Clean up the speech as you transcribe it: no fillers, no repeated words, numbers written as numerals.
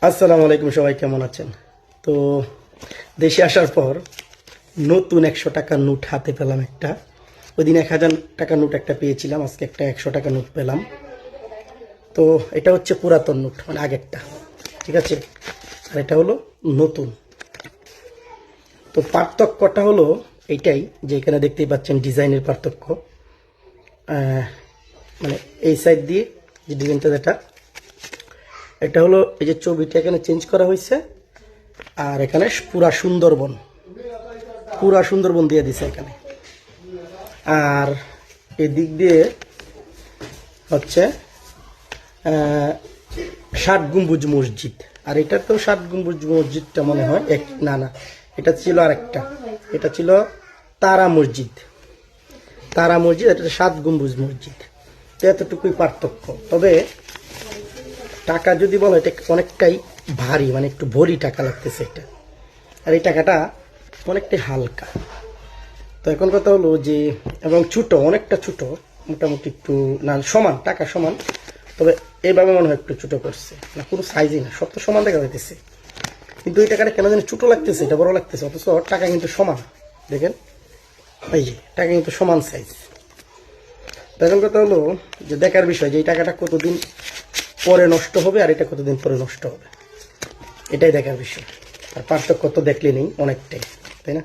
আসসালামু আলাইকুম, সবাই কেমন আছেন? তো দেশে আসার পর নতুন 100 টাকার নোট হাতে পেলাম একটা। ওই দিন 1000 টাকার নোট একটা পেয়েছিলাম, আজকে একটা 100 টাকার নোট পেলাম। তো এটা হচ্ছে পুরাতন নোট, মানে আগেরটা, ঠিক আছে। আর এটা হলো নতুন। তো পার্থক্যটা হলো এইটাই যে এখানে দেখতেই পাচ্ছেন ডিজাইনের পার্থক্য। মানে এই সাইড দিয়ে যে ডিজাইনটা, এটা হলো এই যে ছবিটা এখানে চেঞ্জ করা হয়েছে। আর এখানে পুরা সুন্দরবন দিয়ে দিছে এখানে। আর এদিক দিয়ে হচ্ছে 7 গম্বুজ মসজিদ। আর এটা তো 7 গম্বুজ মসজিদটা মনে হয় না না, এটা ছিল আরেকটা, এটা ছিল তারা মসজিদ। এটা 7 গম্বুজ মসজিদ। তো এতটুকুই পার্থক্য। তবে টাকা যদি বলা, এটা অনেকটাই ভারী, মানে একটু ভরি টাকা লাগতেছে এটা। আর এই টাকাটা অনেকটাই হালকা। তো এখন কথা হলো যে, এবং ছোট, অনেকটা ছোট, মোটামুটি একটু না সমান, টাকা সমান। তবে এইভাবে মনে হয় একটু ছোট করছে, না পুরো সাইজই না, সব তো সমান দেখা যাইতেছে। কিন্তু এই টাকাটা কেন জানি ছোট লাগতেছে, এটা বড় লাগতেছে, অথচ টাকা কিন্তু সমান। দেখেন, এই যে টাকা কিন্তু সমান সাইজ। তো এখন কথা হলো যে দেখার বিষয় যে এই টাকাটা কতদিন পরে নষ্ট হবে আর এটা কতদিন পরে নষ্ট হবে, এটাই দেখার বিষয়। আর পার্থক্য তো দেখলে নেই অনেকটাই, তাই না?